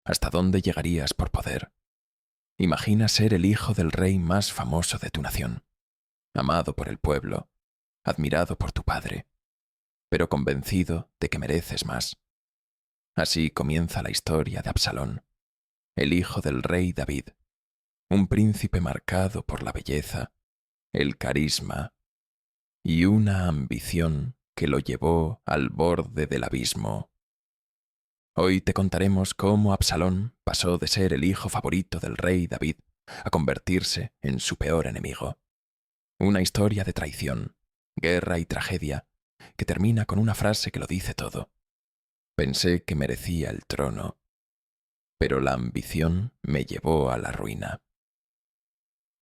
¿Hasta dónde llegarías por poder? Imagina ser el hijo del rey más famoso de tu nación, amado por el pueblo, admirado por tu padre, pero convencido de que mereces más. Así comienza la historia de Absalón, el hijo del rey David, un príncipe marcado por la belleza, el carisma y una ambición que lo llevó al borde del abismo. Hoy te contaremos cómo Absalón pasó de ser el hijo favorito del rey David a convertirse en su peor enemigo. Una historia de traición, guerra y tragedia que termina con una frase que lo dice todo. Pensé que merecía el trono, pero la ambición me llevó a la ruina.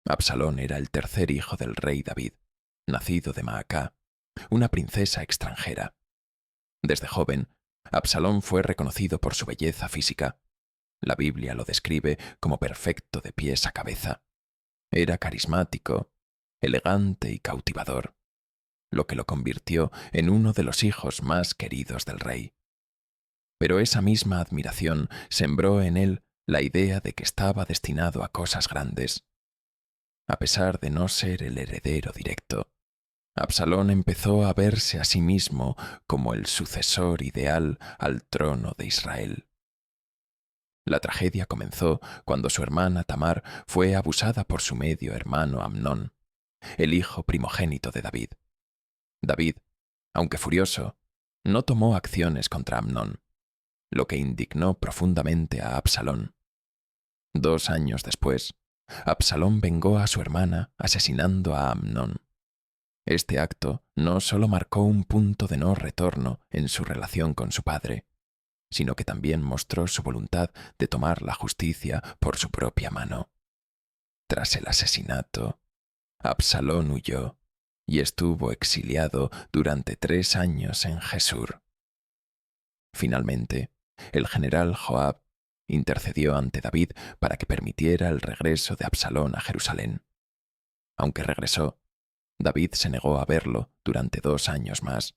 Absalón era el tercer hijo del rey David, nacido de Maacá, una princesa extranjera. Desde joven, Absalón fue reconocido por su belleza física. La Biblia lo describe como perfecto de pies a cabeza. Era carismático, elegante y cautivador, lo que lo convirtió en uno de los hijos más queridos del rey. Pero esa misma admiración sembró en él la idea de que estaba destinado a cosas grandes. A pesar de no ser el heredero directo, Absalón empezó a verse a sí mismo como el sucesor ideal al trono de Israel. La tragedia comenzó cuando su hermana Tamar fue abusada por su medio hermano Amnón, el hijo primogénito de David. David, aunque furioso, no tomó acciones contra Amnón, lo que indignó profundamente a Absalón. 2 años después, Absalón vengó a su hermana asesinando a Amnón. Este acto no solo marcó un punto de no retorno en su relación con su padre, sino que también mostró su voluntad de tomar la justicia por su propia mano. Tras el asesinato, Absalón huyó y estuvo exiliado durante 3 años en Jesús. Finalmente, el general Joab intercedió ante David para que permitiera el regreso de Absalón a Jerusalén. Aunque regresó, David se negó a verlo durante 2 años más,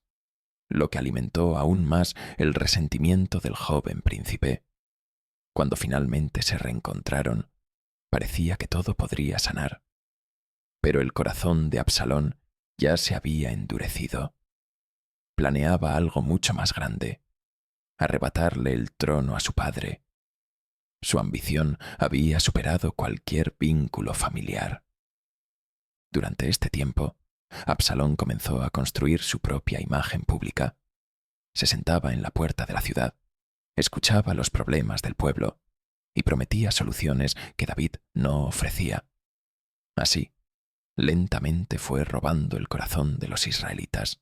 lo que alimentó aún más el resentimiento del joven príncipe. Cuando finalmente se reencontraron, parecía que todo podría sanar. Pero el corazón de Absalón ya se había endurecido. Planeaba algo mucho más grande: arrebatarle el trono a su padre. Su ambición había superado cualquier vínculo familiar. Durante este tiempo, Absalón comenzó a construir su propia imagen pública. Se sentaba en la puerta de la ciudad, escuchaba los problemas del pueblo y prometía soluciones que David no ofrecía. Así, lentamente fue robando el corazón de los israelitas.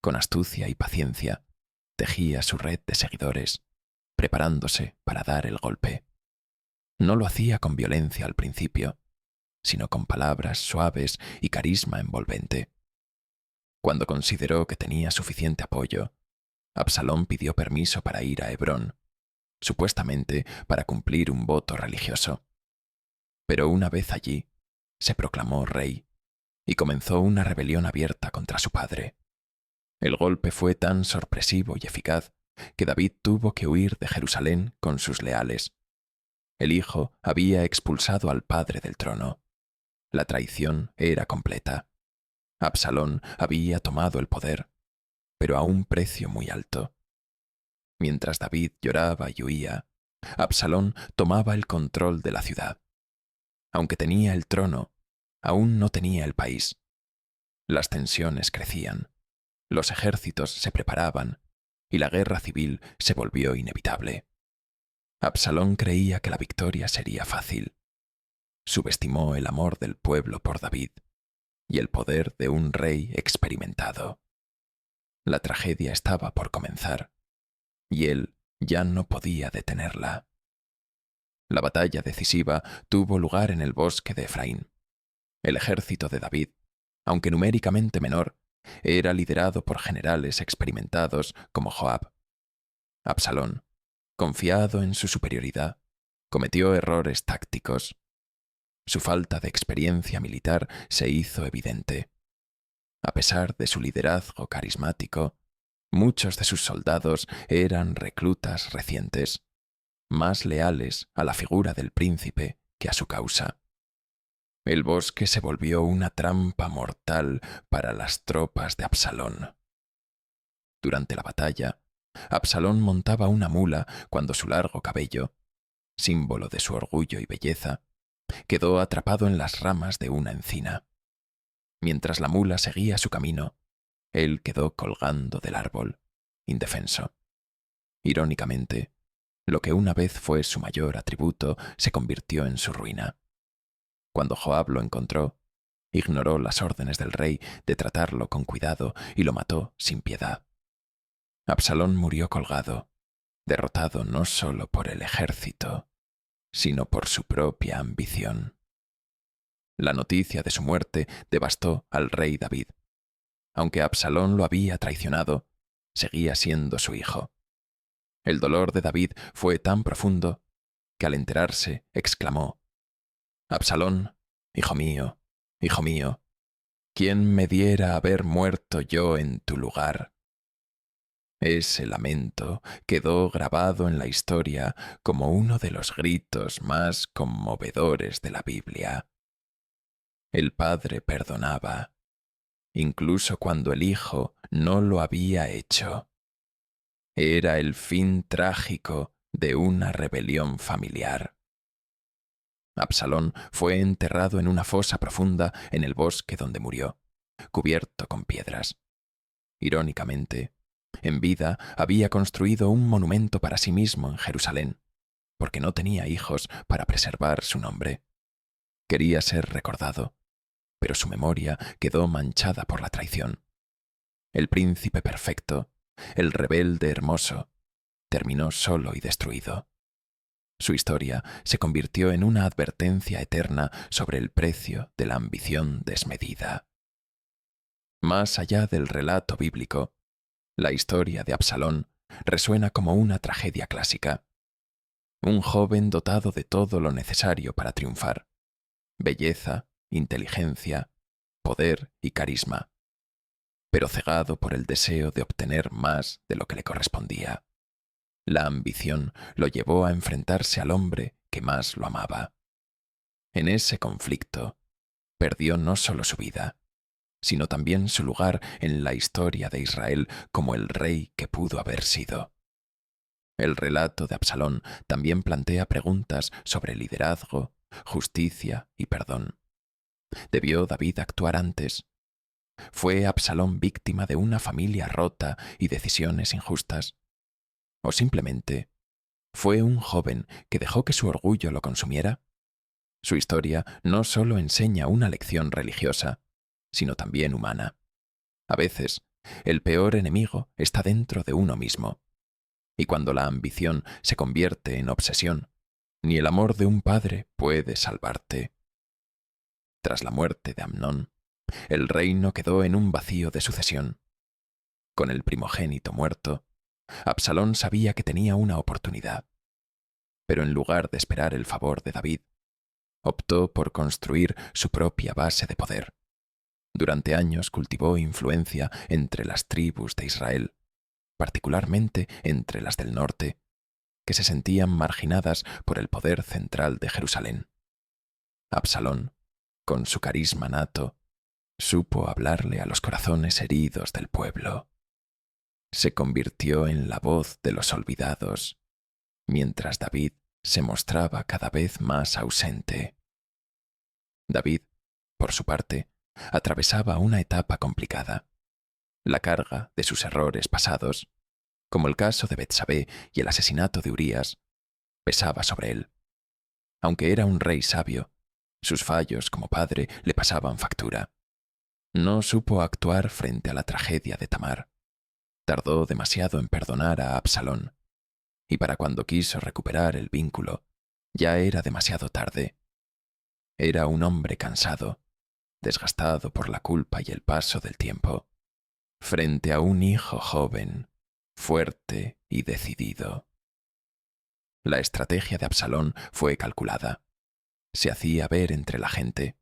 Con astucia y paciencia, tejía su red de seguidores, preparándose para dar el golpe. No lo hacía con violencia al principio, sino con palabras suaves y carisma envolvente. Cuando consideró que tenía suficiente apoyo, Absalón pidió permiso para ir a Hebrón, supuestamente para cumplir un voto religioso. Pero una vez allí, se proclamó rey y comenzó una rebelión abierta contra su padre. El golpe fue tan sorpresivo y eficaz que David tuvo que huir de Jerusalén con sus leales. El hijo había expulsado al padre del trono. La traición era completa. Absalón había tomado el poder, pero a un precio muy alto. Mientras David lloraba y huía, Absalón tomaba el control de la ciudad. Aunque tenía el trono, aún no tenía el país. Las tensiones crecían, los ejércitos se preparaban y la guerra civil se volvió inevitable. Absalón creía que la victoria sería fácil. Subestimó el amor del pueblo por David y el poder de un rey experimentado. La tragedia estaba por comenzar, y él ya no podía detenerla. La batalla decisiva tuvo lugar en el bosque de Efraín. El ejército de David, aunque numéricamente menor, era liderado por generales experimentados como Joab. Absalón, confiado en su superioridad, cometió errores tácticos. Su falta de experiencia militar se hizo evidente. A pesar de su liderazgo carismático, muchos de sus soldados eran reclutas recientes. más leales a la figura del príncipe que a su causa. El bosque se volvió una trampa mortal para las tropas de Absalón. Durante la batalla, Absalón montaba una mula cuando su largo cabello, símbolo de su orgullo y belleza, quedó atrapado en las ramas de una encina. Mientras la mula seguía su camino, él quedó colgando del árbol, indefenso. Irónicamente, lo que una vez fue su mayor atributo se convirtió en su ruina. Cuando Joab lo encontró, ignoró las órdenes del rey de tratarlo con cuidado y lo mató sin piedad. Absalón murió colgado, derrotado no solo por el ejército, sino por su propia ambición. La noticia de su muerte devastó al rey David. Aunque Absalón lo había traicionado, seguía siendo su hijo. El dolor de David fue tan profundo que al enterarse exclamó: «Absalón, hijo mío, ¿quién me diera haber muerto yo en tu lugar?» Ese lamento quedó grabado en la historia como uno de los gritos más conmovedores de la Biblia. El padre perdonaba, incluso cuando el hijo no lo había hecho. Era el fin trágico de una rebelión familiar. Absalón fue enterrado en una fosa profunda en el bosque donde murió, cubierto con piedras. Irónicamente, en vida había construido un monumento para sí mismo en Jerusalén, porque no tenía hijos para preservar su nombre. Quería ser recordado, pero su memoria quedó manchada por la traición. El príncipe perfecto, el rebelde hermoso, terminó solo y destruido. Su historia se convirtió en una advertencia eterna sobre el precio de la ambición desmedida. Más allá del relato bíblico, la historia de Absalón resuena como una tragedia clásica. Un joven dotado de todo lo necesario para triunfar: belleza, inteligencia, poder y carisma, pero cegado por el deseo de obtener más de lo que le correspondía. La ambición lo llevó a enfrentarse al hombre que más lo amaba. En ese conflicto, perdió no solo su vida, sino también su lugar en la historia de Israel como el rey que pudo haber sido. El relato de Absalón también plantea preguntas sobre liderazgo, justicia y perdón. ¿Debió David actuar antes? ¿Fue Absalón víctima de una familia rota y decisiones injustas? ¿O simplemente fue un joven que dejó que su orgullo lo consumiera? Su historia no solo enseña una lección religiosa, sino también humana. A veces, el peor enemigo está dentro de uno mismo. Y cuando la ambición se convierte en obsesión, ni el amor de un padre puede salvarte. Tras la muerte de Amnón, el reino quedó en un vacío de sucesión. Con el primogénito muerto, Absalón sabía que tenía una oportunidad. Pero en lugar de esperar el favor de David, optó por construir su propia base de poder. Durante años cultivó influencia entre las tribus de Israel, particularmente entre las del norte, que se sentían marginadas por el poder central de Jerusalén. Absalón, con su carisma nato, supo hablarle a los corazones heridos del pueblo. Se convirtió en la voz de los olvidados, mientras David se mostraba cada vez más ausente. David, por su parte, atravesaba una etapa complicada. La carga de sus errores pasados, como el caso de Betsabé y el asesinato de Urías, pesaba sobre él. Aunque era un rey sabio, sus fallos como padre le pasaban factura. No supo actuar frente a la tragedia de Tamar. Tardó demasiado en perdonar a Absalón, y para cuando quiso recuperar el vínculo, ya era demasiado tarde. Era un hombre cansado, desgastado por la culpa y el paso del tiempo, frente a un hijo joven, fuerte y decidido. La estrategia de Absalón fue calculada. Se hacía ver entre la gente.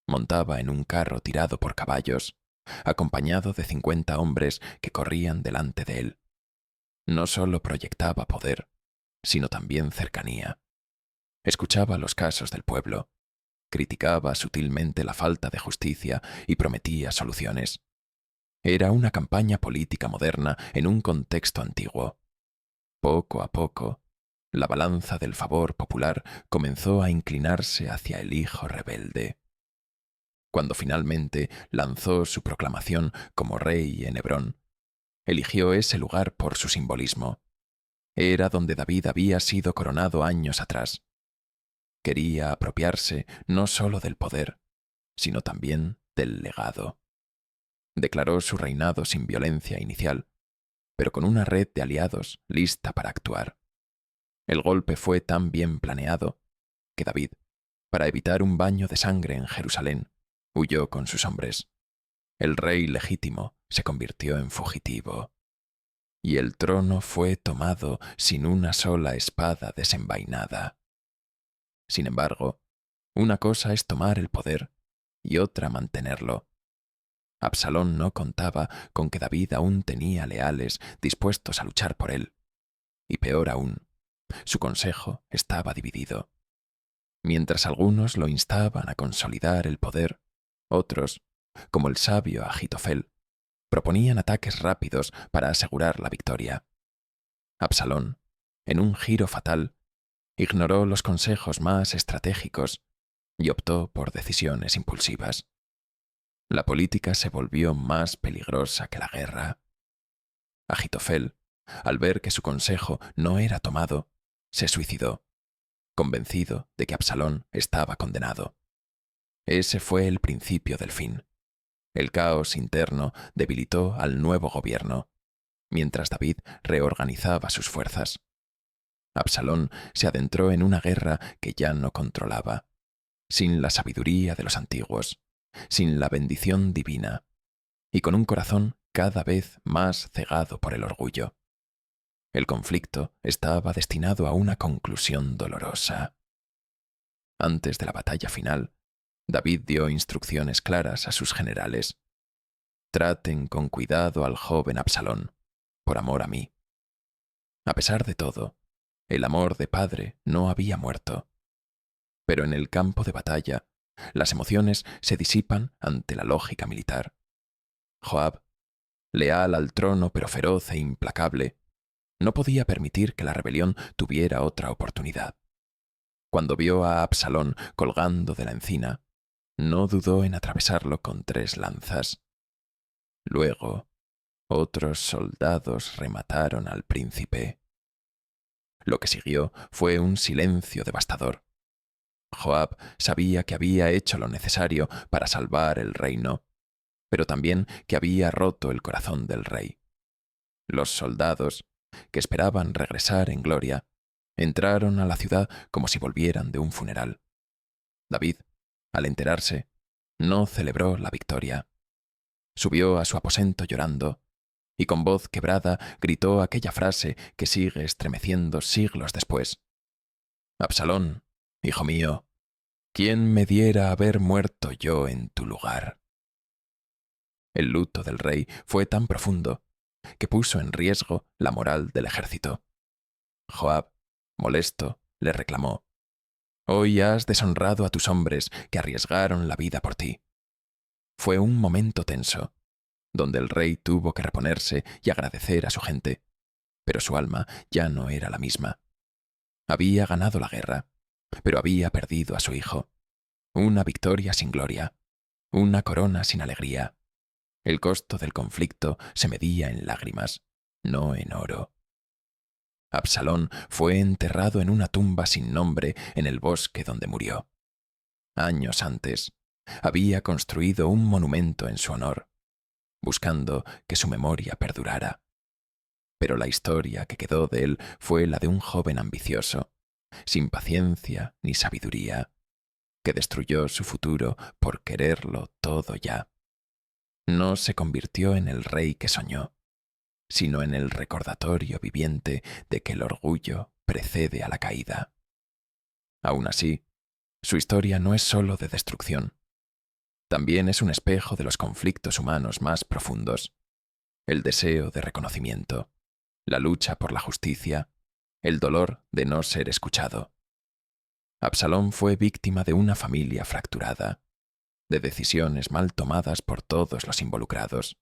Montaba en un carro tirado por caballos, acompañado de 50 hombres que corrían delante de él. No solo proyectaba poder, sino también cercanía. Escuchaba los casos del pueblo, criticaba sutilmente la falta de justicia y prometía soluciones. Era una campaña política moderna en un contexto antiguo. Poco a poco, la balanza del favor popular comenzó a inclinarse hacia el hijo rebelde. Cuando finalmente lanzó su proclamación como rey en Hebrón, eligió ese lugar por su simbolismo. Era donde David había sido coronado años atrás. Quería apropiarse no solo del poder, sino también del legado. Declaró su reinado sin violencia inicial, pero con una red de aliados lista para actuar. El golpe fue tan bien planeado que David, para evitar un baño de sangre en Jerusalén, huyó con sus hombres. El rey legítimo se convirtió en fugitivo, y el trono fue tomado sin una sola espada desenvainada. Sin embargo, una cosa es tomar el poder y otra mantenerlo. Absalón no contaba con que David aún tenía leales dispuestos a luchar por él. Y peor aún, su consejo estaba dividido. Mientras algunos lo instaban a consolidar el poder, otros, como el sabio Agitofel, proponían ataques rápidos para asegurar la victoria. Absalón, en un giro fatal, ignoró los consejos más estratégicos y optó por decisiones impulsivas. La política se volvió más peligrosa que la guerra. Agitofel, al ver que su consejo no era tomado, se suicidó, convencido de que Absalón estaba condenado. Ese fue el principio del fin. El caos interno debilitó al nuevo gobierno, mientras David reorganizaba sus fuerzas. Absalón se adentró en una guerra que ya no controlaba, sin la sabiduría de los antiguos, sin la bendición divina, y con un corazón cada vez más cegado por el orgullo. El conflicto estaba destinado a una conclusión dolorosa. Antes de la batalla final, David dio instrucciones claras a sus generales. Traten con cuidado al joven Absalón, por amor a mí. A pesar de todo, el amor de padre no había muerto. Pero en el campo de batalla, las emociones se disipan ante la lógica militar. Joab, leal al trono pero feroz e implacable, no podía permitir que la rebelión tuviera otra oportunidad. Cuando vio a Absalón colgando de la encina, no dudó en atravesarlo con 3 lanzas. Luego, otros soldados remataron al príncipe. Lo que siguió fue un silencio devastador. Joab sabía que había hecho lo necesario para salvar el reino, pero también que había roto el corazón del rey. Los soldados, que esperaban regresar en gloria, entraron a la ciudad como si volvieran de un funeral. David, al enterarse, no celebró la victoria. Subió a su aposento llorando y con voz quebrada gritó aquella frase que sigue estremeciendo siglos después. «Absalón, hijo mío, ¿quién me diera haber muerto yo en tu lugar?» El luto del rey fue tan profundo que puso en riesgo la moral del ejército. Joab, molesto, le reclamó: «Hoy has deshonrado a tus hombres que arriesgaron la vida por ti». Fue un momento tenso, donde el rey tuvo que reponerse y agradecer a su gente, pero su alma ya no era la misma. Había ganado la guerra, pero había perdido a su hijo. Una victoria sin gloria, una corona sin alegría. El costo del conflicto se medía en lágrimas, no en oro. Absalón fue enterrado en una tumba sin nombre en el bosque donde murió. Años antes, había construido un monumento en su honor, buscando que su memoria perdurara. Pero la historia que quedó de él fue la de un joven ambicioso, sin paciencia ni sabiduría, que destruyó su futuro por quererlo todo ya. No se convirtió en el rey que soñó, sino en el recordatorio viviente de que el orgullo precede a la caída. Aún así, su historia no es sólo de destrucción. También es un espejo de los conflictos humanos más profundos: el deseo de reconocimiento, la lucha por la justicia, el dolor de no ser escuchado. Absalón fue víctima de una familia fracturada, de decisiones mal tomadas por todos los involucrados.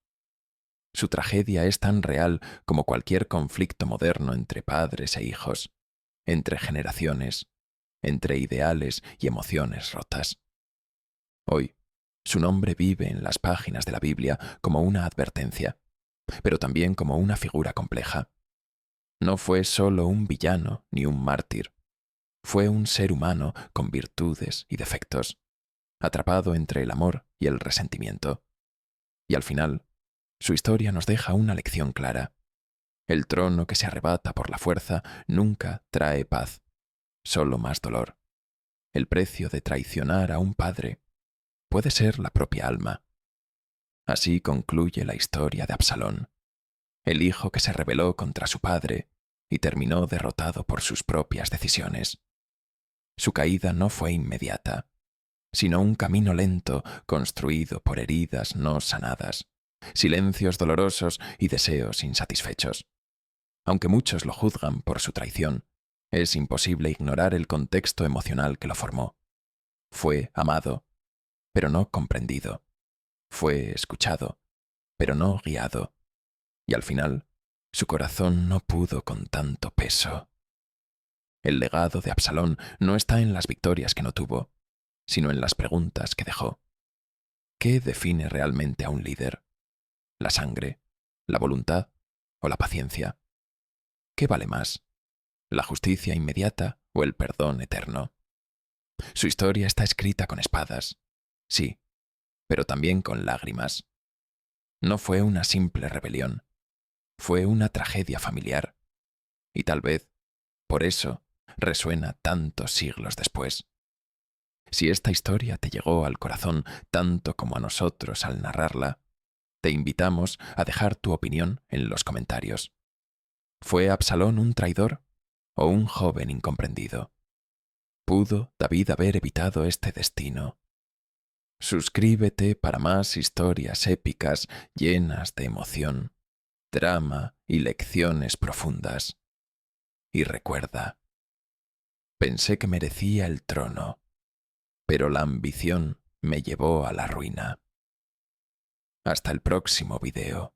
Su tragedia es tan real como cualquier conflicto moderno entre padres e hijos, entre generaciones, entre ideales y emociones rotas. Hoy, su nombre vive en las páginas de la Biblia como una advertencia, pero también como una figura compleja. No fue solo un villano ni un mártir. Fue un ser humano con virtudes y defectos, atrapado entre el amor y el resentimiento. Y al final, su historia nos deja una lección clara. El trono que se arrebata por la fuerza nunca trae paz, solo más dolor. El precio de traicionar a un padre puede ser la propia alma. Así concluye la historia de Absalón, el hijo que se rebeló contra su padre y terminó derrotado por sus propias decisiones. Su caída no fue inmediata, sino un camino lento construido por heridas no sanadas, silencios dolorosos y deseos insatisfechos. Aunque muchos lo juzgan por su traición, es imposible ignorar el contexto emocional que lo formó. Fue amado, pero no comprendido. Fue escuchado, pero no guiado. Y al final, su corazón no pudo con tanto peso. El legado de Absalón no está en las victorias que no tuvo, sino en las preguntas que dejó. ¿Qué define realmente a un líder? ¿La sangre, la voluntad o la paciencia? ¿Qué vale más? ¿La justicia inmediata o el perdón eterno? Su historia está escrita con espadas, sí, pero también con lágrimas. No fue una simple rebelión, fue una tragedia familiar, y tal vez, por eso, resuena tantos siglos después. Si esta historia te llegó al corazón tanto como a nosotros al narrarla, te invitamos a dejar tu opinión en los comentarios. ¿Fue Absalón un traidor o un joven incomprendido? ¿Pudo David haber evitado este destino? Suscríbete para más historias épicas llenas de emoción, drama y lecciones profundas. Y recuerda, pensé que merecía el trono, pero la ambición me llevó a la ruina. Hasta el próximo video.